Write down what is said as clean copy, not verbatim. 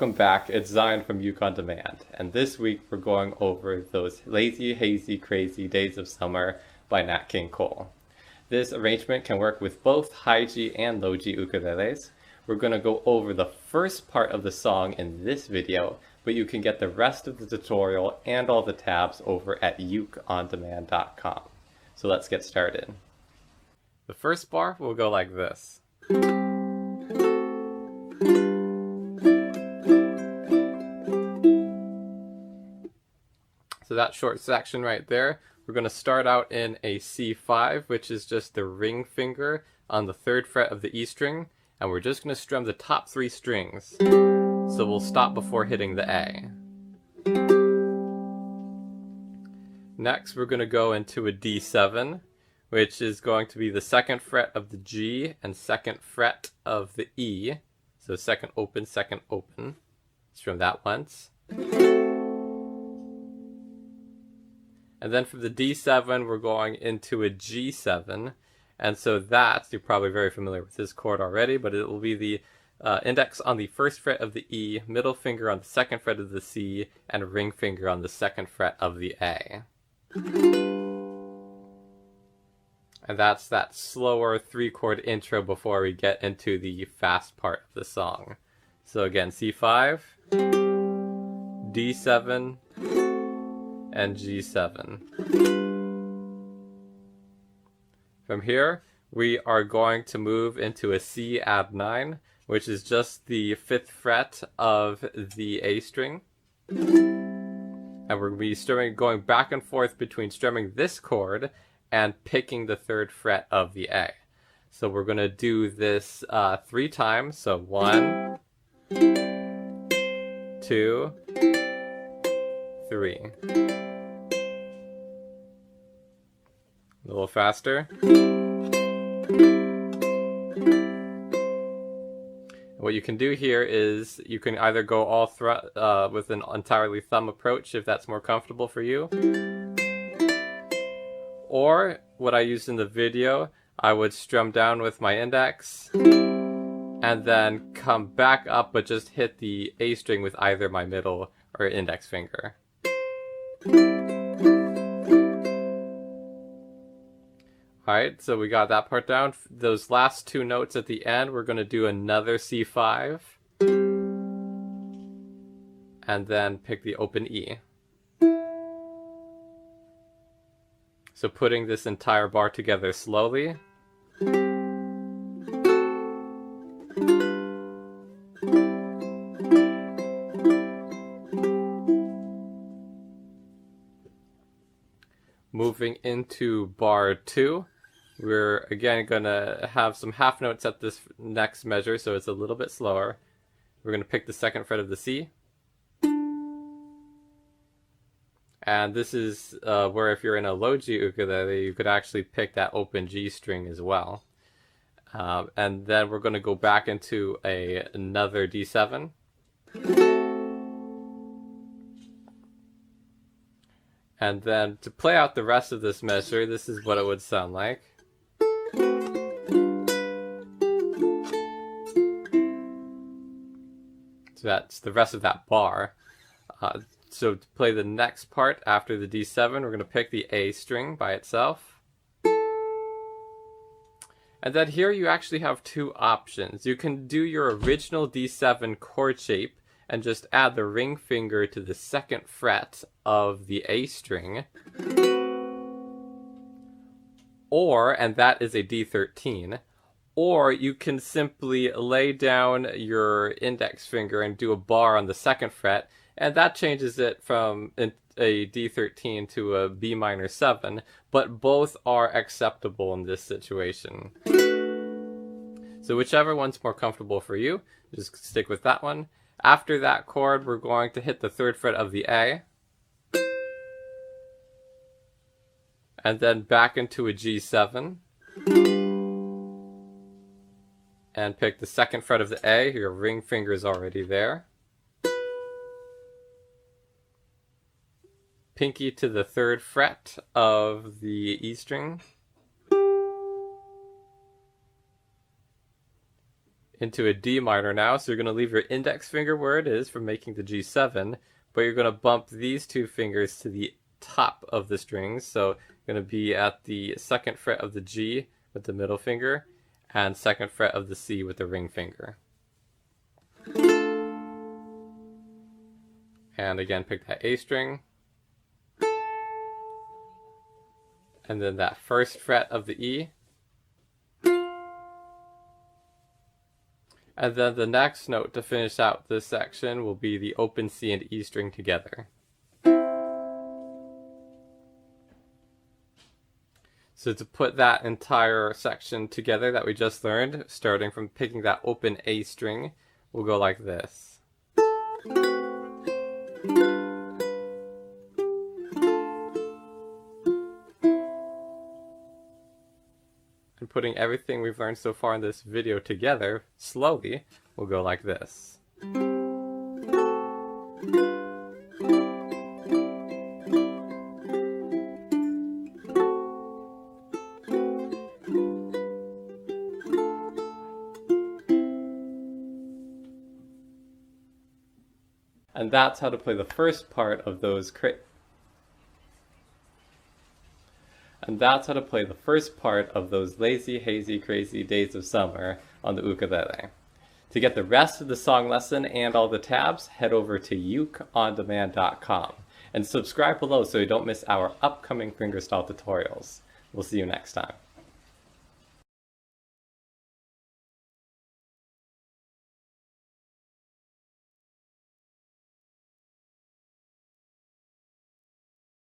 welcome back. It's Zion from Uke On Demand, and this week we're going over those Lazy, Hazy, Crazy Days of Summer by Nat King Cole. This arrangement can work with both high G and low G ukuleles. We're going to go over the first part of the song in this video, but you can get the rest of the tutorial and all the tabs over at ukeondemand.com. So let's get started. The first bar will go like this. So that short section right there, we're going to start out in a C5, which is just the ring finger on the 3rd fret of the E string, and we're just going to strum the top 3 strings. So we'll stop before hitting the A. Next, we're going to go into a D7, which is going to be the 2nd fret of the G and 2nd fret of the E. So second open, strum that once. And then from the D7, we're going into a G7. And so that, you're probably very familiar with this chord already, but it will be the index on the 1st fret of the E, middle finger on the 2nd fret of the C, and a ring finger on the 2nd fret of the A. And that's that slower 3-chord intro before we get into the fast part of the song. So again, C5, D7, and G7. From here, we are going to move into a C add 9, which is just the 5th fret of the A string. And we're going to be strumming, going back and forth between strumming this chord and picking the 3rd fret of the A. So we're going to do this 3 times. So 1, 2, 3. A little faster. What you can do here is you can either go all with an entirely thumb approach if that's more comfortable for you. Or what I used in the video, I would strum down with my index and then come back up but just hit the A string with either my middle or index finger. Alright, so we got that part down. Those last 2 notes at the end, we're going to do another C5. And then pick the open E. So putting this entire bar together slowly. Moving into bar 2. We're again going to have some half notes at this next measure, so it's a little bit slower. We're going to pick the 2nd fret of the C. And this is where if you're in a low G ukulele, you could actually pick that open G string as well. And then we're going to go back into another D7. And then to play out the rest of this measure, this is what it would sound like. So that's the rest of that bar. So to play the next part after the D7, we're going to pick the A string by itself. And then here you actually have 2 options. You can do your original D7 chord shape and just add the ring finger to the 2nd fret of the A string. Or, and that is a D13, or you can simply lay down your index finger and do a bar on the 2nd fret, and that changes it from a D13 to a B minor 7, but both are acceptable in this situation. So whichever one's more comfortable for you, just stick with that one. After that chord, we're going to hit the 3rd fret of the A, and then back into a G7, and pick the 2nd fret of the A. Your ring finger is already there. Pinky to the 3rd fret of the E string. into a D minor now, so you're going to leave your index finger where it is from making the G7, but you're going to bump these two fingers to the top of the strings, so you're going to be at the 2nd fret of the G with the middle finger, and 2nd fret of the C with the ring finger. And again, pick that A string, and then that 1st fret of the E, and then the next note to finish out this section will be the open C and E string together. So to put that entire section together that we just learned, starting from picking that open A string, we'll go like this. And putting everything we've learned so far in this video together, slowly, we'll go like this. And that's how to play the first part of those lazy, hazy, crazy days of summer on the ukulele. To get the rest of the song lesson and all the tabs, head over to ukeondemand.com and subscribe below so you don't miss our upcoming fingerstyle tutorials. We'll see you next time.